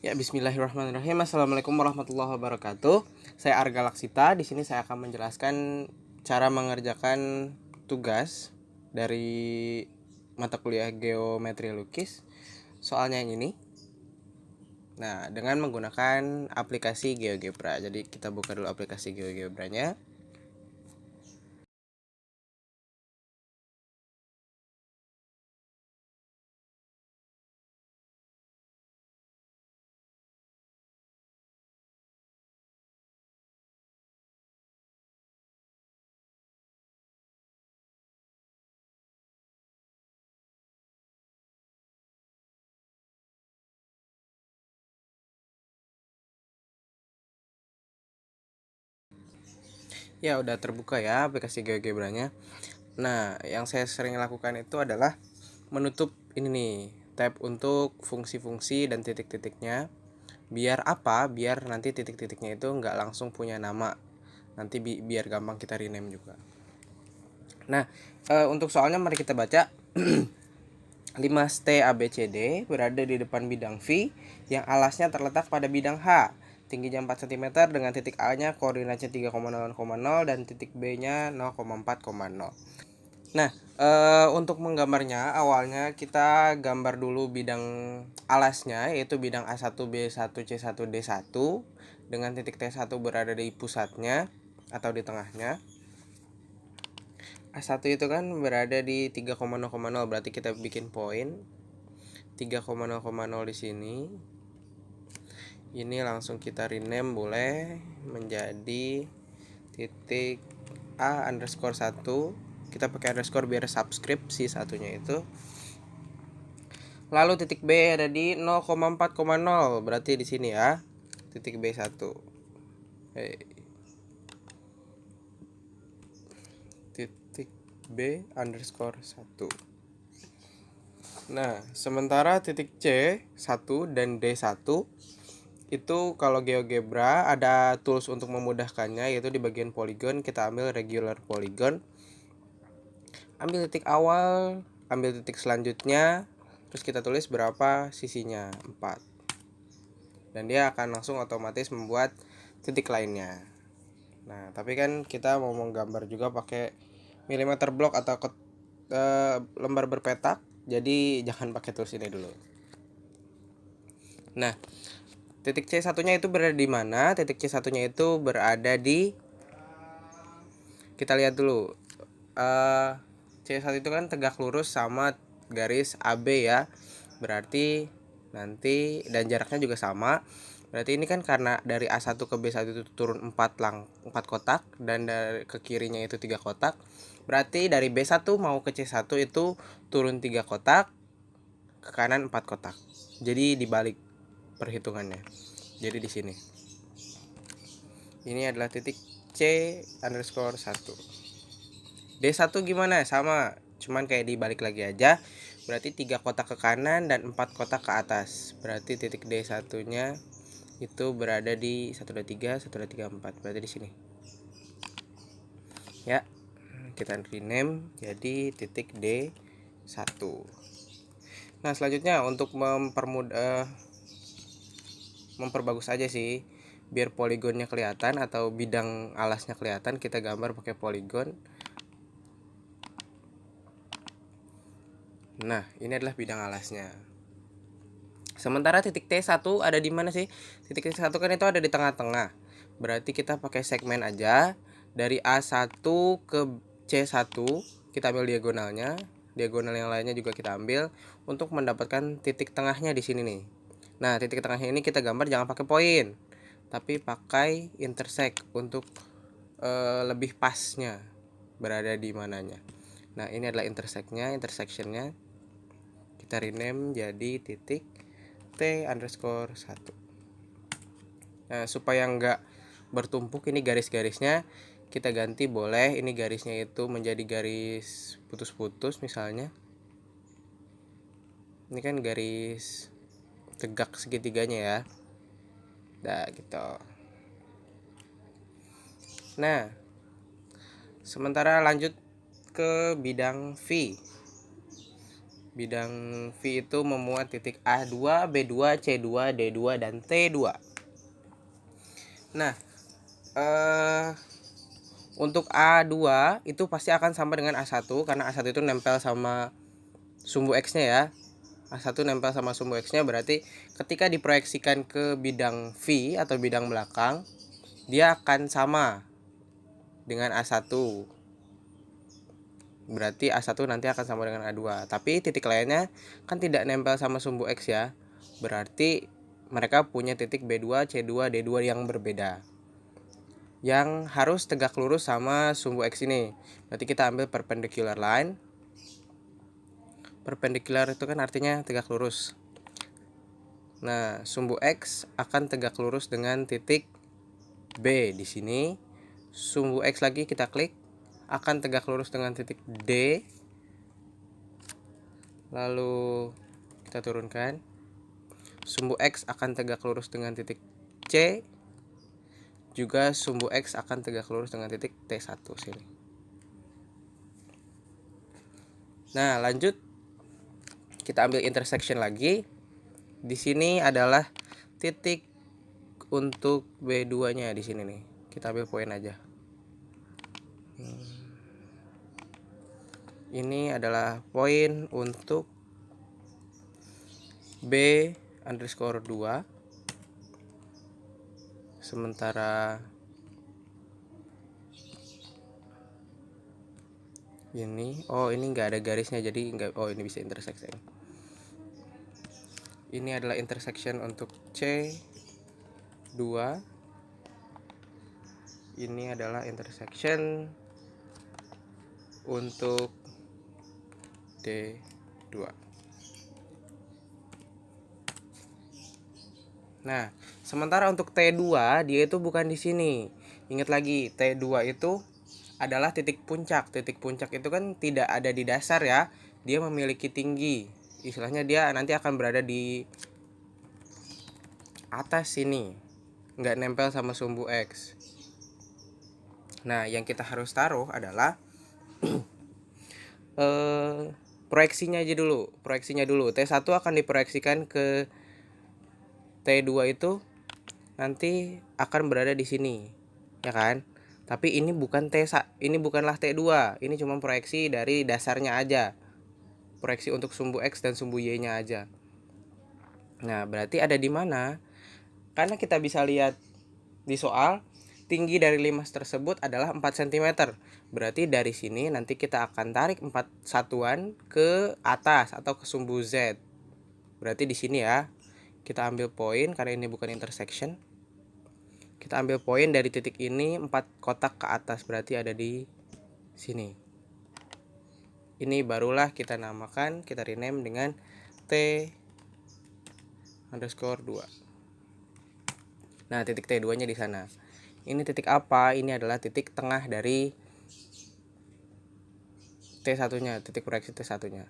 Ya, bismillahirrahmanirrahim. Assalamualaikum warahmatullahi wabarakatuh. Saya Arga Laksita. Di sini saya akan menjelaskan cara mengerjakan tugas dari mata kuliah Geometri Lukis. Soalnya yang ini. Nah, dengan menggunakan aplikasi GeoGebra. Jadi kita buka dulu aplikasi GeoGebra-nya. Ya, udah terbuka ya aplikasi GeoGebra-nya. Nah, yang saya sering lakukan itu adalah menutup ini nih, tab untuk fungsi-fungsi dan titik-titiknya. Biar apa? Biar nanti titik-titiknya itu nggak langsung punya nama. Nanti biar gampang kita rename juga. Nah, untuk soalnya mari kita baca. 5 ABCD berada di depan bidang V yang alasnya terletak pada bidang H. Tingginya 4 cm dengan titik A-nya koordinatnya 3,0,0 dan titik B-nya 0,4,0. Nah, untuk menggambarnya awalnya kita gambar dulu bidang alasnya, yaitu bidang A1, B1, C1, D1 dengan titik T1 berada di pusatnya atau di tengahnya. A1 itu kan berada di 3,0,0, berarti kita bikin poin 3,0,0 di sini. Ini langsung kita rename boleh menjadi titik A underscore 1. Kita pakai underscore biar subscript si satunya itu. Lalu titik B ada di 0,4,0, berarti di sini ya. Titik B1. Titik B underscore 1. Nah, sementara titik C1 dan D1 itu kalau GeoGebra ada tools untuk memudahkannya, yaitu di bagian polygon kita ambil regular polygon. Ambil titik awal, ambil titik selanjutnya, terus kita tulis berapa sisinya, 4. Dan dia akan langsung otomatis membuat titik lainnya. Nah, tapi kan kita mau menggambar juga pakai milimeter block atau lembar berpetak, jadi jangan pakai tools ini dulu. Nah, titik C satunya itu berada di mana? Titik C satunya itu berada di, kita lihat dulu. C1 itu kan tegak lurus sama garis AB ya. Berarti nanti dan jaraknya juga sama. Berarti ini kan karena dari A1 ke B1 itu turun 4 kotak dan dari ke kirinya itu 3 kotak. Berarti dari B1 mau ke C1 itu turun 3 kotak, ke kanan 4 kotak. Jadi dibalik perhitungannya. Jadi di sini. Ini adalah titik C underscore 1. D1 gimana? Sama, cuman kayak dibalik lagi aja. Berarti 3 kotak ke kanan dan 4 kotak ke atas. Berarti titik D1 nya itu berada di 1, 2, 3, 1, 2, 3, 4. Berarti di sini. Ya, kita rename jadi titik D1. Nah, selanjutnya untuk memperbagus aja sih, biar poligonnya kelihatan atau bidang alasnya kelihatan, kita gambar pakai poligon. Nah, ini adalah bidang alasnya. Sementara titik T1 ada di mana sih? Titik T1 kan itu ada di tengah-tengah. Berarti kita pakai segmen aja. Dari A1 ke C1 kita ambil diagonalnya. Diagonal yang lainnya juga kita ambil untuk mendapatkan titik tengahnya di sini nih. Nah, titik tengahnya ini kita gambar jangan pakai poin, tapi pakai intersect untuk lebih pasnya berada di mananya. Nah, ini adalah intersectionnya. Kita rename jadi titik T underscore 1. Nah, supaya nggak bertumpuk ini garis-garisnya, kita ganti boleh ini garisnya itu menjadi garis putus-putus misalnya. Ini kan garis tegak segitiganya ya. Nah, gitu. Nah, sementara lanjut ke bidang V. Bidang V itu memuat titik A2, B2, C2, D2, dan T2. Nah, untuk A2 itu pasti akan sama dengan A1 karena A1 itu nempel sama sumbu X-nya ya. A1 nempel sama sumbu X-nya, berarti ketika diproyeksikan ke bidang V atau bidang belakang, dia akan sama dengan A1. Berarti A1 nanti akan sama dengan A2. Tapi titik lainnya kan tidak nempel sama sumbu X ya. Berarti mereka punya titik B2, C2, D2 yang berbeda, yang harus tegak lurus sama sumbu X ini. Berarti kita ambil perpendicular line. Perpendicular itu kan artinya tegak lurus. Nah, sumbu X akan tegak lurus dengan titik B di sini. Sumbu X lagi kita klik, akan tegak lurus dengan titik D. Lalu kita turunkan. Sumbu X akan tegak lurus dengan titik C. Juga sumbu X akan tegak lurus dengan titik T1 sini. Nah, lanjut kita ambil intersection lagi. Di sini adalah titik untuk B2-nya di sini nih. Kita ambil poin aja. Ini adalah poin untuk B_2. Sementara ini, ini nggak ada garisnya, jadi nggak. Ini bisa intersection. Ini adalah intersection untuk C2. Ini adalah intersection untuk D2. Nah, sementara untuk T2 dia itu bukan di sini. Ingat lagi, T2 itu adalah titik puncak. Titik puncak itu kan tidak ada di dasar ya. Dia memiliki tinggi. Istilahnya dia nanti akan berada di atas sini. Nggak nempel sama sumbu X. Nah, yang kita harus taruh adalah proyeksinya aja dulu. Proyeksinya dulu. T1 akan diproyeksikan ke T2 itu nanti akan berada di sini, ya kan? Tapi ini bukan ini bukanlah T2. Ini cuma proyeksi dari dasarnya aja. Proyeksi untuk sumbu X dan sumbu Y-nya aja. Nah, berarti ada di mana? Karena kita bisa lihat di soal, tinggi dari limas tersebut adalah 4 cm. Berarti dari sini nanti kita akan tarik 4 satuan ke atas atau ke sumbu Z. Berarti di sini ya. Kita ambil poin karena ini bukan intersection. Kita ambil poin dari titik ini 4 kotak ke atas, berarti ada di sini. Ini barulah kita namakan, kita rename dengan T_2. Nah, titik T2-nya di sana. Ini titik apa? Ini adalah titik tengah dari T1-nya, titik proyeksi T1-nya.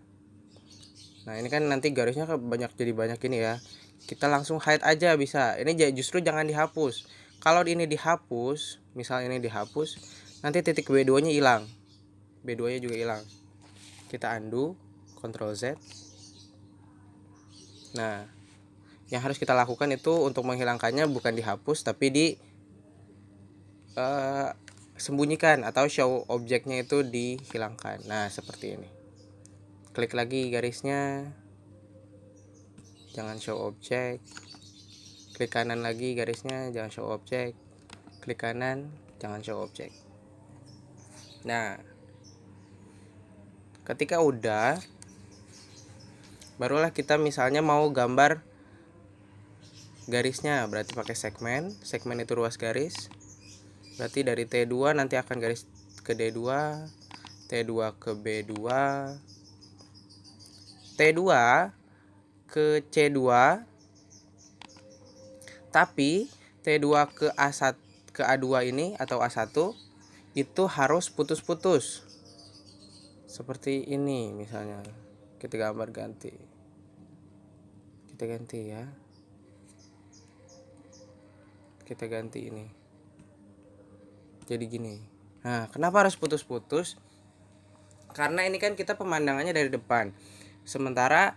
Nah, ini kan nanti garisnya jadi banyak ini ya. Kita langsung hide aja bisa. Ini justru jangan dihapus. Kalau ini dihapus, misal ini dihapus, nanti titik B2-nya hilang. B2-nya juga hilang. Kita undo, Ctrl Z. Nah, yang harus kita lakukan itu untuk menghilangkannya bukan dihapus tapi sembunyikan atau show objeknya itu dihilangkan. Nah, seperti ini. Klik lagi garisnya, jangan show object. Klik kanan lagi garisnya, jangan show object. Klik kanan, jangan show object. Nah, ketika udah, barulah kita misalnya mau gambar garisnya. Berarti pakai segmen. Segmen itu ruas garis. Berarti dari T2 nanti akan garis ke D2, T2 ke B2, T2 ke C2, tapi T2 ke A1 ke A2 ini atau A1 itu harus putus-putus. Seperti ini misalnya. Kita gambar ganti. Kita ganti ya. Kita ganti ini. Jadi gini. Nah, kenapa harus putus-putus? Karena ini kan kita pemandangannya dari depan. Sementara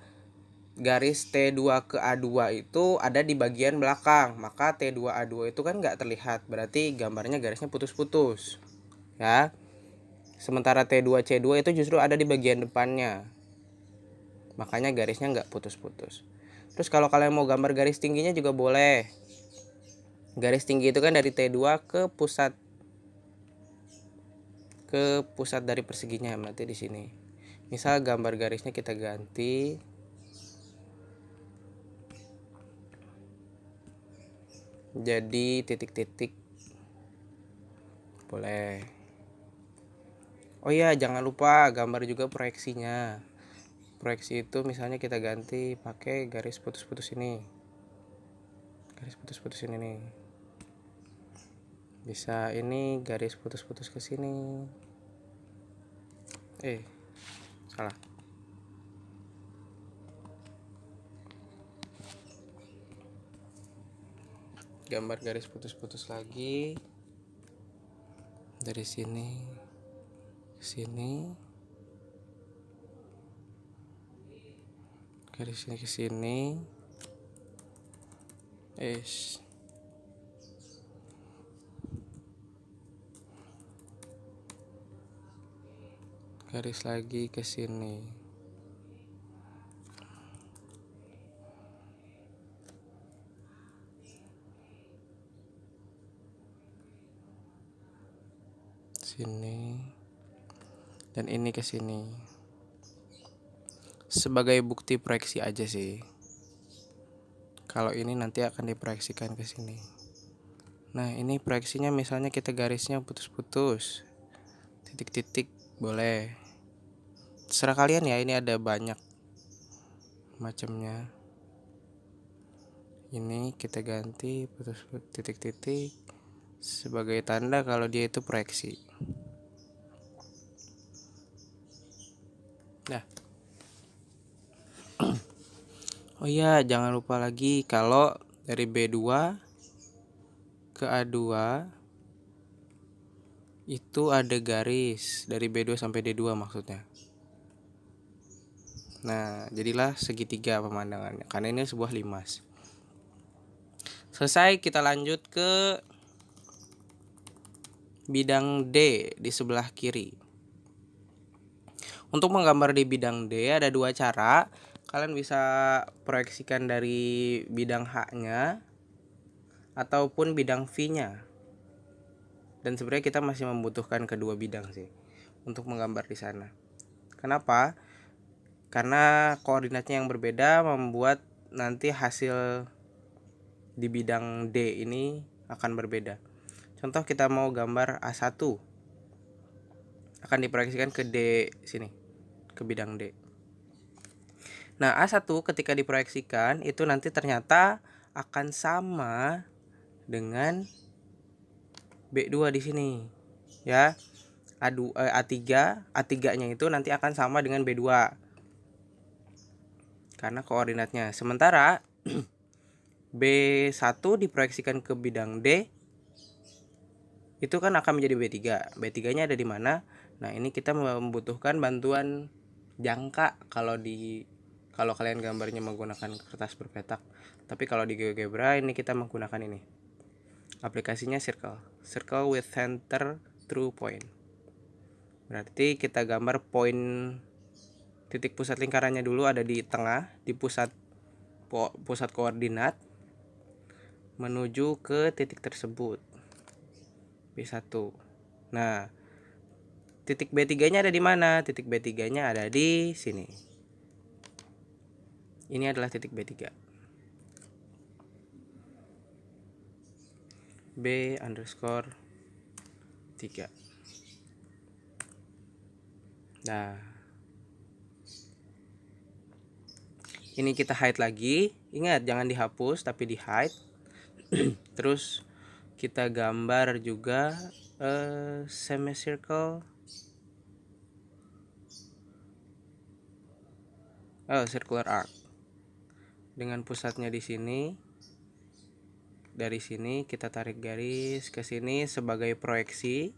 garis T2 ke A2 itu ada di bagian belakang, maka T2A2 itu kan nggak terlihat, berarti gambarnya garisnya putus-putus ya. Sementara T2C2 itu justru ada di bagian depannya, makanya garisnya nggak putus-putus. Terus kalau kalian mau gambar garis tingginya juga boleh. Garis tinggi itu kan dari T2 ke pusat dari perseginya, berarti di sini. Misal gambar garisnya kita ganti jadi titik-titik, boleh. Oh iya, jangan lupa gambar juga proyeksinya. Proyeksi itu misalnya kita ganti pakai garis putus-putus ini. Garis putus-putus ini nih. Bisa ini garis putus-putus ke sini. Salah. Gambar garis putus-putus lagi. Dari sini ke sini. Garis ini ke sini. Garis lagi ke sini. Sini. Dan ini ke sini. Sebagai bukti proyeksi aja sih. Kalau ini nanti akan diproyeksikan ke sini. Nah, ini proyeksinya misalnya kita garisnya putus-putus. Titik-titik boleh. Terserah kalian ya, ini ada banyak macamnya. Ini kita ganti putus-putus titik-titik sebagai tanda kalau dia itu proyeksi. Nah. Oh iya, jangan lupa lagi kalau dari B2 ke A2 itu ada garis dari B2 sampai D2 maksudnya. Nah, jadilah segitiga pemandangannya karena ini sebuah limas. Selesai, kita lanjut ke bidang D di sebelah kiri. Untuk menggambar di bidang D ada dua cara. Kalian bisa proyeksikan dari bidang H-nya ataupun bidang V-nya. Dan sebenarnya kita masih membutuhkan kedua bidang sih untuk menggambar di sana. Kenapa? Karena koordinatnya yang berbeda membuat nanti hasil di bidang D ini akan berbeda. Contoh kita mau gambar A1, akan diproyeksikan ke D sini, ke bidang D. Nah, A1 ketika diproyeksikan itu nanti ternyata akan sama dengan B2 di sini. Ya. A3-nya itu nanti akan sama dengan B2. Karena koordinatnya. Sementara B1 diproyeksikan ke bidang D itu kan akan menjadi B3. B3-nya ada di mana? Nah, ini kita membutuhkan bantuan jangka kalau kalian gambarnya menggunakan kertas berpetak. Tapi kalau di GeoGebra ini kita menggunakan ini. Aplikasinya Circle with center through point. Berarti kita gambar poin titik pusat lingkarannya dulu ada di tengah, di pusat koordinat menuju ke titik tersebut. B1. Nah, titik B3-nya ada di mana? Titik B3-nya ada di sini. Ini adalah titik B3. B_3. Nah, ini kita hide lagi. Ingat, jangan dihapus tapi di hide. Terus kita gambar juga semicircle. Circular arc. Dengan pusatnya di sini. Dari sini kita tarik garis ke sini sebagai proyeksi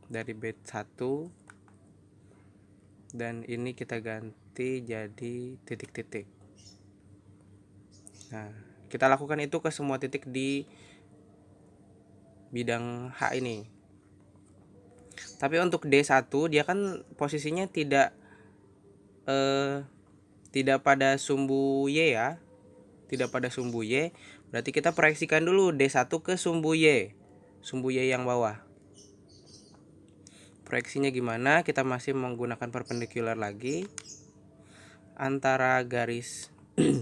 dari B1 dan ini kita ganti jadi titik-titik. Nah, kita lakukan itu ke semua titik di bidang H ini. Tapi untuk D1 dia kan posisinya tidak pada sumbu Y ya. Tidak pada sumbu Y. Berarti kita proyeksikan dulu D1 ke sumbu Y. Sumbu Y yang bawah. Proyeksinya gimana? Kita masih menggunakan perpendicular lagi antara garis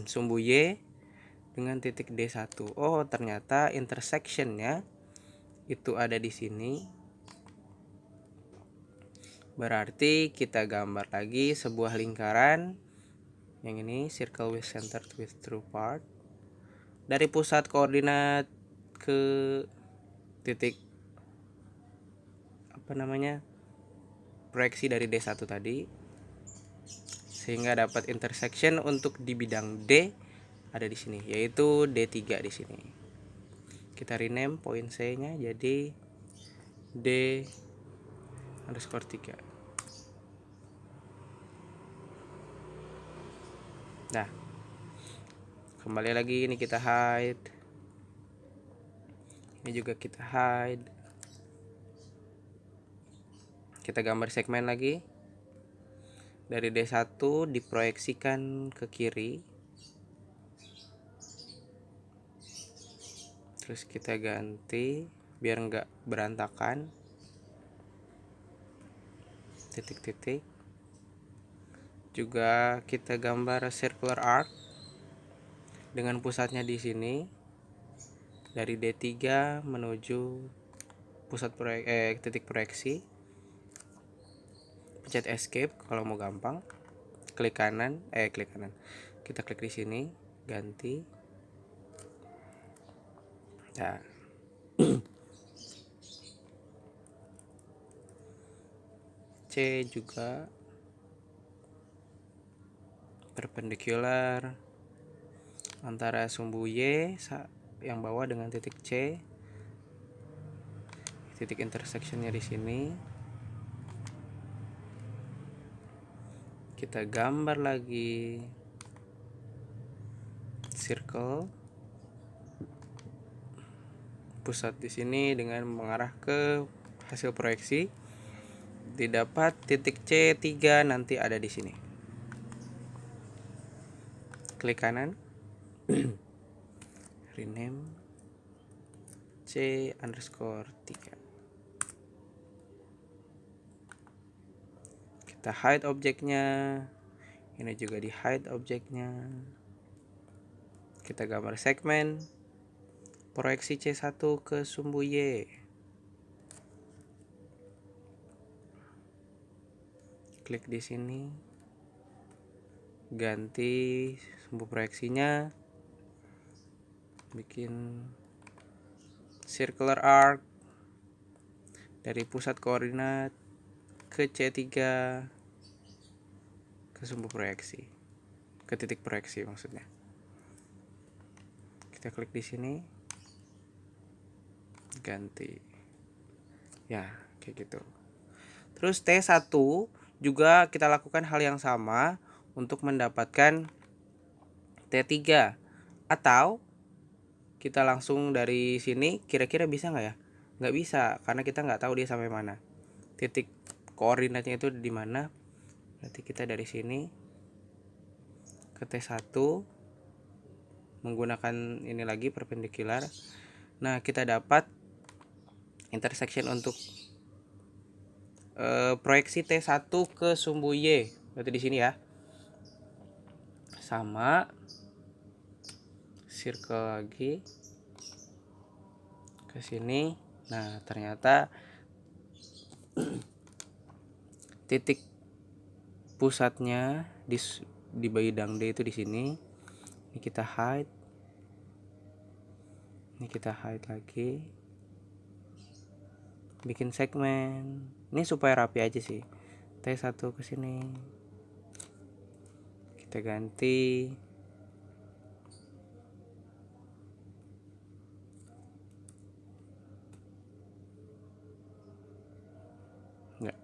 sumbu Y dengan titik D1. Oh, ternyata intersectionnya itu ada di sini. Berarti kita gambar lagi sebuah lingkaran. Yang ini circle with center with true part. Dari pusat koordinat ke titik proyeksi dari D1 tadi, sehingga dapat intersection untuk di bidang D ada di sini, yaitu D3 di sini. Kita rename point C-nya jadi D_3. Nah, kembali lagi ini kita hide. Ini juga kita hide. Kita gambar segmen lagi. Dari D1 diproyeksikan ke kiri. Terus kita ganti biar enggak berantakan. Titik-titik. Juga kita gambar circular arc dengan pusatnya di sini. Dari D3 menuju pusat titik proyeksi. Pencet escape kalau mau gampang. Klik kanan. Kita klik di sini, ganti. Nah. C juga perpendicular antara sumbu Y yang bawah dengan titik C. Titik intersectionnya di sini. Kita gambar lagi circle pusat di sini dengan mengarah ke hasil proyeksi. Didapat titik C3 nanti ada di sini. Klik kanan. Rename C_3. Kita hide objeknya. Ini juga di hide objeknya. Kita gambar segmen proyeksi C1 ke sumbu Y. Klik di sini. Ganti sumbu proyeksinya. Bikin circular arc dari pusat koordinat ke C3 ke sumbu proyeksi, ke titik proyeksi maksudnya. Kita klik di sini, ganti. Ya, kayak gitu. Terus T1 juga kita lakukan hal yang sama untuk mendapatkan T3. Atau kita langsung dari sini, kira-kira bisa nggak ya? Nggak bisa, karena kita nggak tahu dia sampai mana. Titik koordinatnya itu di mana. Berarti kita dari sini ke T1 menggunakan ini lagi perpendicular. Nah, kita dapat intersection untuk proyeksi T1 ke sumbu Y. Berarti di sini ya. Sama circle lagi ke sini. Nah, ternyata titik pusatnya di bidang D itu di sini. Ini kita hide. Ini kita hide lagi. Bikin segmen. Ini supaya rapi aja sih. T1 ke sini. Kita ganti. Enggak.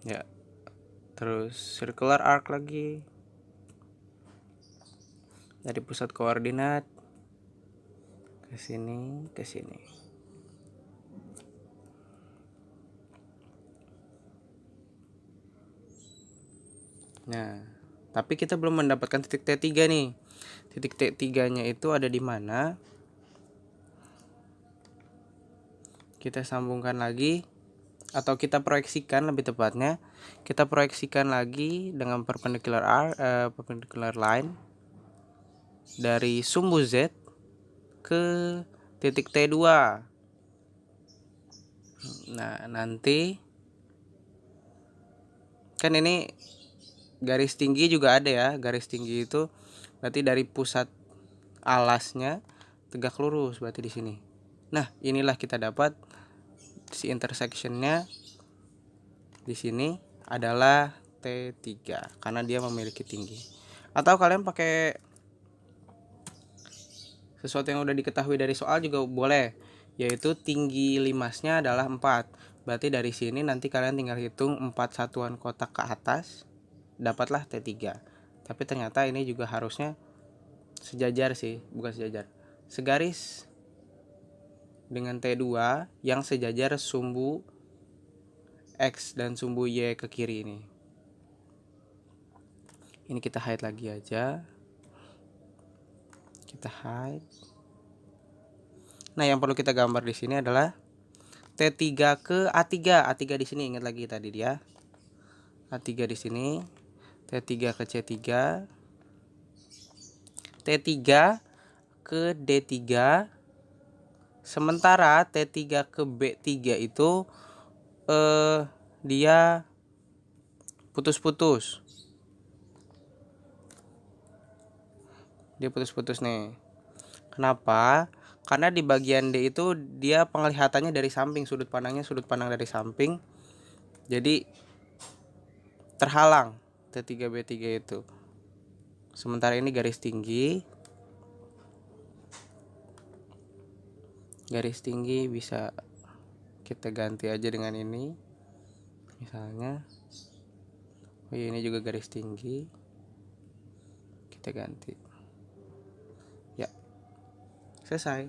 Ya, terus circular arc lagi dari pusat koordinat ke sini ke sini. Nah, tapi kita belum mendapatkan titik T3 nih. Titik T3-nya itu ada di mana? Kita sambungkan lagi, atau kita proyeksikan lebih tepatnya. Kita proyeksikan lagi dengan perpendicular line dari sumbu Z ke titik T2. Nah, nanti kan ini garis tinggi juga ada ya. Garis tinggi itu berarti dari pusat alasnya tegak lurus berarti di sini. Nah, inilah kita dapat si intersectionnya di sini adalah T3 karena dia memiliki tinggi. Atau kalian pakai sesuatu yang udah diketahui dari soal juga boleh, yaitu tinggi limasnya adalah 4. Berarti dari sini nanti kalian tinggal hitung 4 satuan kotak ke atas, dapatlah T3. Tapi ternyata ini juga harusnya sejajar sih, bukan sejajar, segaris dengan T2 yang sejajar sumbu X dan sumbu Y ke kiri ini. Ini kita hide lagi aja. Kita hide. Nah, yang perlu kita gambar di sini adalah T3 ke A3. A3 di sini, ingat lagi tadi dia. A3 di sini. T3 ke C3. T3 ke D3. Sementara T3 ke B3 itu dia putus-putus. Dia putus-putus nih. Kenapa? Karena di bagian D itu dia penglihatannya dari samping, sudut pandangnya sudut pandang dari samping. Jadi terhalang T3 B3 itu. Sementara ini garis tinggi. Garis tinggi bisa kita ganti aja dengan ini. Misalnya, oh iya, ini juga garis tinggi. Kita ganti. Ya. Selesai.